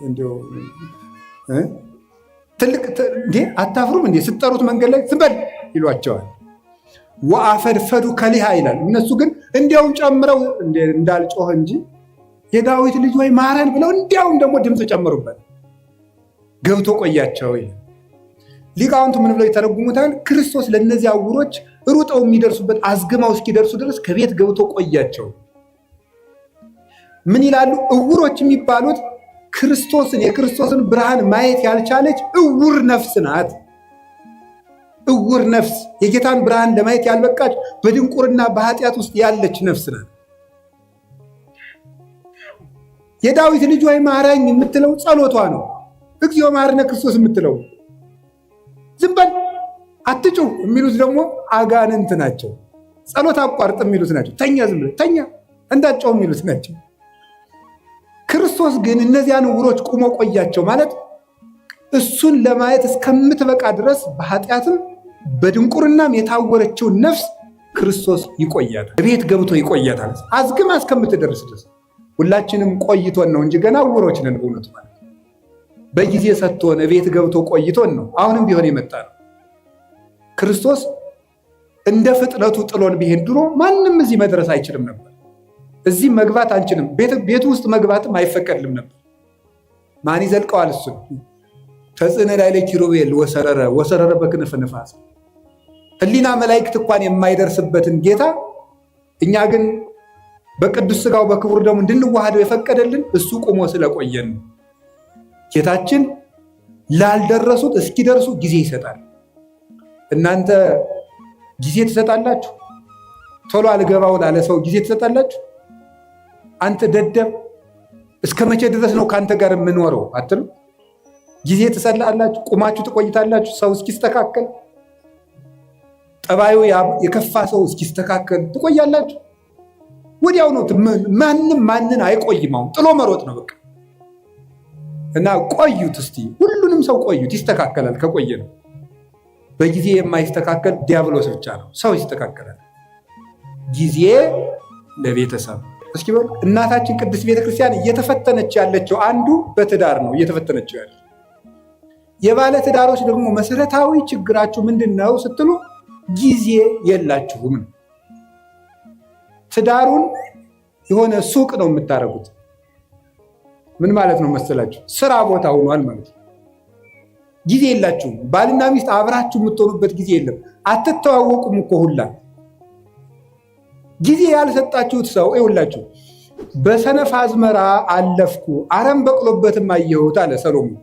እንደው ትልቅ እንዴ አታፍሩም እንዴ? ስትጠሩት መንገድ ላይ ዝም በል ይሏቸዋል። ወአፈድፈዱ ከሊሃ ይላል። እነሱ ግን እንዲያውም ጨምረው እንዳልጮህ እንጂ የዳዊት ልጅ ወይ ማረን ብለው እንዲያውም ደግሞ ድምፅ ጨምሩበት። ገብቶ ቆያቸው። ሊቃውንቱ ምን ብለው ይተረጉሙታል? ክርስቶስ ለእነዚህ ዕውሮች ሩጠው የሚደርሱበት አዝግማው እስኪደርሱ ድረስ ከቤት ገብቶ ቆያቸው። ምን ይላሉ? ዕውሮች የሚባሉት የክርስቶስን ብርሃን ማየት ያልቻለች ዕውር ነፍስ ናት። ዕውር ነፍስ የጌታን ብርሃን ለማየት ያልበቃች በድንቁርና በኃጢአት ውስጥ ያለች ነፍስ ናት። የዳዊት ልጅ ወይ ማረኝ የምትለው ጸሎቷ ነው። እግዚኦ መሐረነ ክርስቶስ የምትለው ዝም በል አትጩህ የሚሉት ደግሞ አጋንንት ናቸው። ጸሎት አቋርጥ የሚሉት ናቸው። ተኛ፣ ዝም ብለህ ተኛ እንዳትጮህ የሚሉት ናቸው። ክርስቶስ ግን እነዚያን ዕውሮች ቁሞ ቆያቸው ማለት እሱን ለማየት እስከምትበቃ ድረስ በኃጢአትም በድንቁርናም የታወረችውን ነፍስ ክርስቶስ ይቆያታል። ቤት ገብቶ ይቆያታል አዝግማ እስከምትደርስ ድረስ። ሁላችንም ቆይቶን ነው እንጂ ገና ዕውሮች ነን። በእውነቱ ማለት በጊዜ ሰጥቶን ቤት ገብቶ ቆይቶን ነው አሁንም ቢሆን የመጣ ነው። ክርስቶስ እንደ ፍጥረቱ ጥሎን ቢሄድ ድሮ ማንም እዚህ መድረስ አይችልም ነበር። እዚህ መግባት አንችልም። ቤቱ ውስጥ መግባትም አይፈቀድልም ነበር። ማን ይዘልቀዋል? እሱ ተጽዕነ ላዕለ ኪሩቤል ወሰረረ በክንፈ ንፋስ። ሕሊና መላእክት እንኳን የማይደርስበትን ጌታ እኛ ግን በቅዱስ ሥጋው በክቡር ደሙ እንድንዋሃደው የፈቀደልን እሱ ቆሞ ስለቆየን ነው። ጌታችን ላልደረሱት እስኪደርሱ ጊዜ ይሰጣል። እናንተ ጊዜ ትሰጣላችሁ? ቶሎ አልገባው ላለ ሰው ጊዜ ትሰጣላችሁ? አንተ ደደብ እስከ መቼ ድረስ ነው ከአንተ ጋር የምኖረው አትሉ? ጊዜ ትሰጣላችሁ? ቁማችሁ ትቆይታላችሁ? ሰው እስኪስተካከል፣ ጠባዩ የከፋ ሰው እስኪስተካከል ትቆያላችሁ? ወዲያው ነው። ማንም ማንን አይቆይም። አሁን ጥሎ መሮጥ ነው በቃ። እና ቆዩት እስቲ፣ ሁሉንም ሰው ቆዩት፣ ይስተካከላል ከቆየ ነው። በጊዜ የማይስተካከል ዲያብሎስ ብቻ ነው። ሰው ይስተካከላል። ጊዜ ለቤተሰብ እስኪ በሉ። እናታችን ቅድስት ቤተክርስቲያን እየተፈተነች ያለችው አንዱ በትዳር ነው እየተፈተነችው ያለ። የባለ ትዳሮች ደግሞ መሰረታዊ ችግራችሁ ምንድን ነው ስትሉ ጊዜ የላችሁም። ትዳሩን የሆነ ሱቅ ነው የምታደርጉት። ምን ማለት ነው መሰላችሁ? ስራ ቦታ ሆኗል ማለት ነው። ጊዜ የላችሁም። ባልና ሚስት አብራችሁ የምትሆኑበት ጊዜ የለም። አትተዋወቁም እኮ ሁላ። ጊዜ ያልሰጣችሁት ሰው ይኸውላችሁ፣ በሰነፍ አዝመራ አለፍኩ አረም በቅሎበትም አየሁት አለ ሰሎሞን።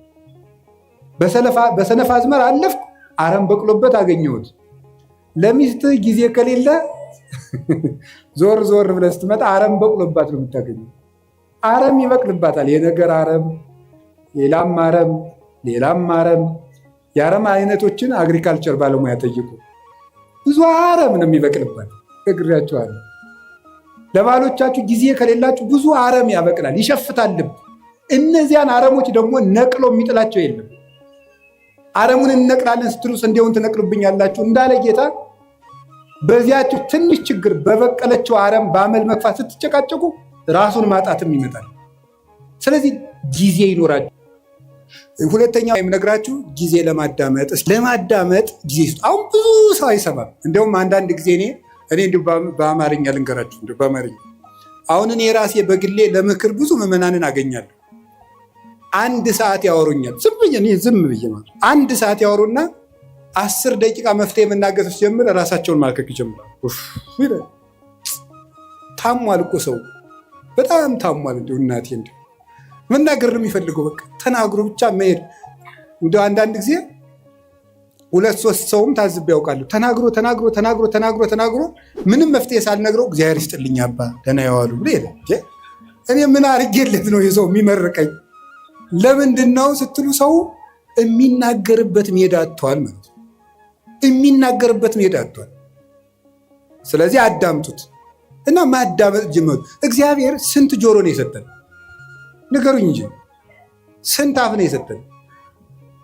በሰነፍ አዝመራ አለፍኩ አረም በቅሎበት አገኘሁት። ለሚስት ጊዜ ከሌለ ዞር ዞር ብለህ ስትመጣ አረም በቅሎባት ነው የምታገኘው። አረም ይበቅልባታል። የነገር አረም፣ ሌላም አረም፣ ሌላም አረም። የአረም አይነቶችን አግሪካልቸር ባለሙያ ጠይቁ። ብዙ አረም ነው የሚበቅልባት። እግራቸዋለሁ። ለባሎቻችሁ ጊዜ ከሌላችሁ ብዙ አረም ያበቅላል፣ ይሸፍታል ልብ። እነዚያን አረሞች ደግሞ ነቅሎ የሚጥላቸው የለም። አረሙን እንነቅላለን ስትሉ ስንዴውን ትነቅሉብኛላችሁ እንዳለ ጌታ በዚያችሁ ትንሽ ችግር በበቀለችው አረም በአመል መግፋት ስትጨቃጨቁ ራሱን ማጣትም ይመጣል። ስለዚህ ጊዜ ይኖራችሁ። ሁለተኛው የምነግራችሁ ጊዜ ለማዳመጥ ጊዜ ስጡ። አሁን ብዙ ሰው አይሰማም። እንዲያውም አንዳንድ ጊዜ እኔ እንዲሁ በአማርኛ ልንገራችሁ፣ እንዲሁ በአማርኛ አሁን እኔ ራሴ በግሌ ለምክር ብዙ ምዕመናንን አገኛለሁ። አንድ ሰዓት ያወሩኛል። ዝም ብዬ ማለት አንድ ሰዓት ያወሩና 10 ደቂቃ መፍትሄ መናገር ሲጀምር ራሳቸውን ማልከክ ይጀምራል። ታሟል እኮ ሰው በጣም ታሟል። እንዲሁ እናቴ እንዲሁ መናገር ነው የሚፈልገው። በቃ ተናግሮ ብቻ መሄድ። እንዲሁ አንዳንድ ጊዜ 2-3 ሰውም ታዝብ ያውቃሉ። ተናግሮ ምንም መፍትሄ ሳልነግረው እግዚአብሔር ይስጥልኝ አባ ደህና ያዋሉ ብሎ ሄደ። እኔ ምን አድርጌለት ነው የሰው የሚመርቀኝ? ለምንድን ነው ስትሉ ሰው የሚናገርበት ሜዳ አጥቷል ማለት ነው። የሚናገርበት ሜዳ አጥቷል። ስለዚህ አዳምጡት እና ማዳመጥ ጀመሩ። እግዚአብሔር ስንት ጆሮ ነው የሰጠን? ንገሩኝ እንጂ ስንት አፍ ነው የሰጠን?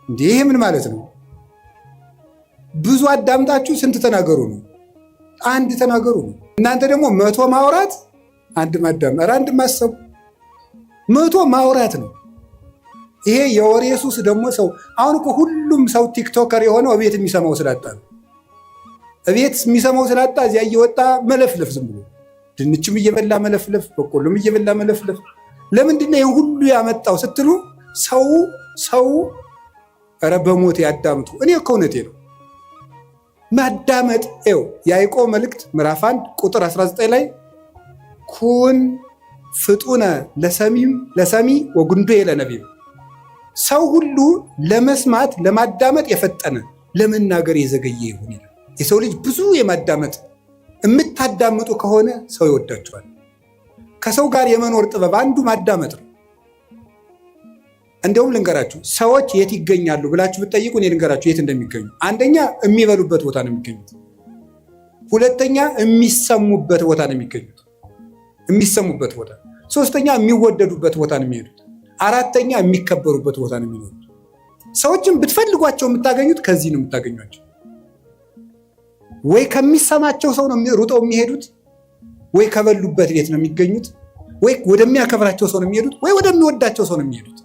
እንዴ ይሄ ምን ማለት ነው? ብዙ አዳምጣችሁ ስንት ተናገሩ ነው? አንድ ተናገሩ ነው። እናንተ ደግሞ 100 ማውራት አንድ ማዳመጥ፣ አንድ ማሰብ። 100 ማውራት ነው። ይሄ የወሬ ሱስ ደግሞ ሰው አሁን እኮ ሁሉም ሰው ቲክቶከር የሆነው እቤት የሚሰማው ስላጣ ነው። እቤት የሚሰማው ስላጣ እዚያ እየወጣ መለፍለፍ፣ ዝም ብሎ ድንችም እየበላ መለፍለፍ፣ በቆሎም እየበላ መለፍለፍ። ለምንድን ነው ይህን ሁሉ ያመጣው ስትሉ ሰው ኧረ በሞት ያዳምጡ። እኔ እኮ እውነቴ ነው። ማዳመጥ ው ያዕቆብ መልእክት ምዕራፍ 1 ቁጥር 19 ላይ ኩን ፍጡነ ለሰሚ ወጉንዶ ለነቢብ፣ ሰው ሁሉ ለመስማት ለማዳመጥ የፈጠነ ለመናገር የዘገየ ይሁን ይላል። የሰው ልጅ ብዙ የማዳመጥ የምታዳምጡ ከሆነ ሰው ይወዳቸዋል። ከሰው ጋር የመኖር ጥበብ አንዱ ማዳመጥ ነው። እንደውም ልንገራችሁ፣ ሰዎች የት ይገኛሉ ብላችሁ ብትጠይቁ እኔ ልንገራችሁ የት እንደሚገኙ። አንደኛ የሚበሉበት ቦታ ነው የሚገኙት። ሁለተኛ የሚሰሙበት ቦታ ነው የሚገኙት፣ የሚሰሙበት ቦታ። ሶስተኛ የሚወደዱበት ቦታ ነው የሚሄዱት። አራተኛ የሚከበሩበት ቦታ ነው የሚኖሩት። ሰዎችን ብትፈልጓቸው የምታገኙት ከዚህ ነው የምታገኟቸው። ወይ ከሚሰማቸው ሰው ነው ሩጠው የሚሄዱት፣ ወይ ከበሉበት ቤት ነው የሚገኙት፣ ወይ ወደሚያከብራቸው ሰው ነው የሚሄዱት፣ ወይ ወደሚወዳቸው ሰው ነው የሚሄዱት።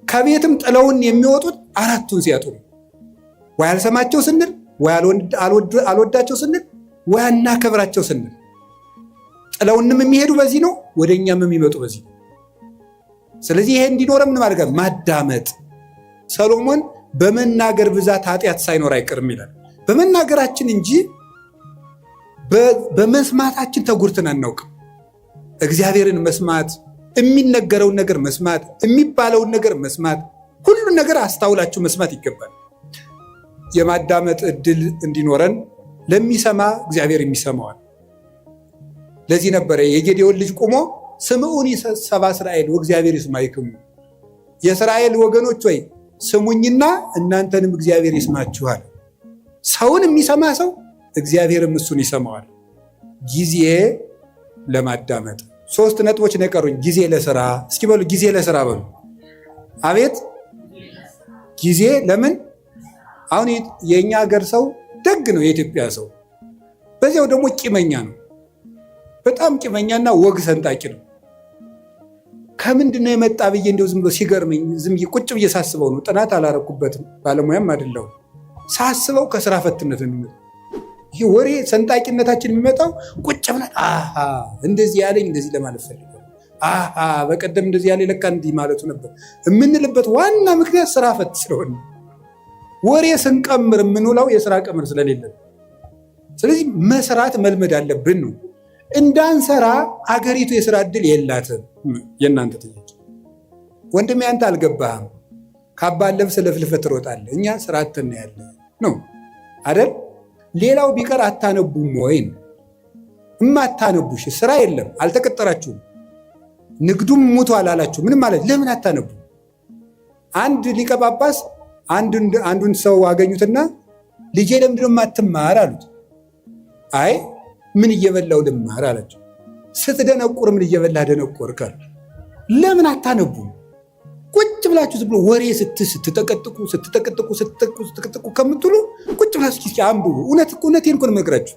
ከቤትም ጥለውን የሚወጡት አራቱን ሲያጡ ነው። ወይ አልሰማቸው ስንል፣ ወይ አልወዳቸው ስንል፣ ወይ አናከብራቸው ስንል። ጥለውንም የሚሄዱ በዚህ ነው፣ ወደ እኛም የሚመጡ በዚህ ነው። ስለዚህ ይሄ እንዲኖረ ምን ማድረግ? ማዳመጥ። ሰሎሞን በመናገር ብዛት ኃጢአት ሳይኖር አይቀርም ይላል። በመናገራችን እንጂ በመስማታችን ተጉርተን አናውቅም። እግዚአብሔርን መስማት፣ የሚነገረውን ነገር መስማት፣ የሚባለውን ነገር መስማት፣ ሁሉን ነገር አስታውላችሁ መስማት ይገባል። የማዳመጥ እድል እንዲኖረን ለሚሰማ እግዚአብሔር የሚሰማዋል። ለዚህ ነበረ የጌዴዎን ልጅ ቆሞ ስምዑኒ ሰብአ እስራኤል ወእግዚአብሔር ይስማዕክሙ፣ የእስራኤል ወገኖች ወይ ስሙኝና እናንተንም እግዚአብሔር ይስማችኋል። ሰውን የሚሰማ ሰው እግዚአብሔርም እሱን ይሰማዋል። ጊዜ ለማዳመጥ 3 ነጥቦች ነው የቀሩኝ። ጊዜ ለስራ፣ እስኪ በሉ ጊዜ ለስራ በሉ። አቤት ጊዜ ለምን? አሁን የኛ ሀገር ሰው ደግ ነው፣ የኢትዮጵያ ሰው በዚያው ደግሞ ቂመኛ ነው። በጣም ቂመኛና ወግ ሰንጣቂ ነው። ከምንድን ነው የመጣ ብዬ እንደው ዝም ብሎ ሲገርመኝ ዝም ብዬ ቁጭ ብዬ ሳስበው ነው። ጥናት አላረኩበትም፣ ባለሙያም አይደለሁም። ሳስበው ከስራ ፈትነት ነው የሚመጣው። ይህ ወሬ ሰንጣቂነታችን የሚመጣው ቁጭ ብለን እንደዚህ ያለኝ እንደዚህ ለማለት ፈልገው በቀደም እንደዚህ ያለ ለካ እንዲህ ማለቱ ነበር የምንልበት ዋና ምክንያት ስራ ፈት ስለሆነ፣ ወሬ ስንቀምር የምንውለው የስራ ቀመር ስለሌለን፣ ስለዚህ መስራት መልመድ አለብን ነው። እንዳንሰራ አገሪቱ የስራ እድል የላትም። የእናንተ ጥያቄ ወንድሜ፣ አንተ አልገባህም። ካባን ለብሰ ለፍልፈት ትሮጣለህ፣ እኛ ስራ አጥተን ያለ ነው አይደል? ሌላው ቢቀር አታነቡም ወይ ነው? እማታነቡሽ ስራ የለም፣ አልተቀጠራችሁም፣ ንግዱም ሙቷል አላችሁ። ምንም ማለት ለምን አታነቡ? አንድ ሊቀ ጳጳስ አንዱን ሰው አገኙትና ልጄ ለምንድን ነው የማትማር አሉት። አይ ምን እየበላው ልማር አላቸው። ስትደነቁር ምን እየበላህ ደነቆርክ አሉት። ለምን አታነቡም? ቁጭ ብላችሁ ዝም ብሎ ወሬ ስትጠቀጥቁ ከምትሉ ቁጭ ብላችሁ እስኪ አንብቡ። እውነቴን እኮ ነው የምነግራችሁ።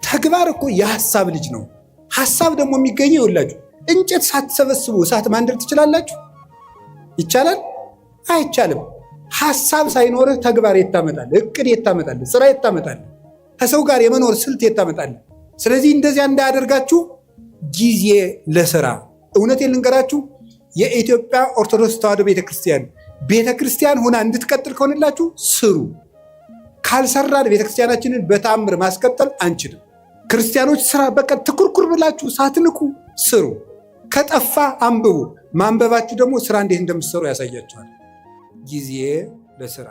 ተግባር እኮ የሀሳብ ልጅ ነው። ሀሳብ ደግሞ የሚገኘው ይኸውላችሁ፣ እንጨት ሳትሰበስቡ እሳት ማንደር ትችላላችሁ? ይቻላል? አይቻልም። ሀሳብ ሳይኖርህ ተግባር የት ታመጣለህ? እቅድ የት ታመጣለህ? ስራ የት ታመጣለህ? ከሰው ጋር የመኖር ስልት የት ታመጣለህ? ስለዚህ እንደዚያ እንዳያደርጋችሁ ጊዜ ለስራ። እውነቴን ልንገራችሁ፣ የኢትዮጵያ ኦርቶዶክስ ተዋሕዶ ቤተክርስቲያን ሆና እንድትቀጥል ከሆነላችሁ ስሩ። ካልሰራን ቤተክርስቲያናችንን በተአምር ማስቀጠል አንችልም። ክርስቲያኖች ስራ በቃ ትኩርኩር ብላችሁ ሳትንቁ ስሩ። ከጠፋ አንብቡ። ማንበባችሁ ደግሞ ስራ እንዴት እንደምትሰሩ ያሳያችኋል። ጊዜ ለስራ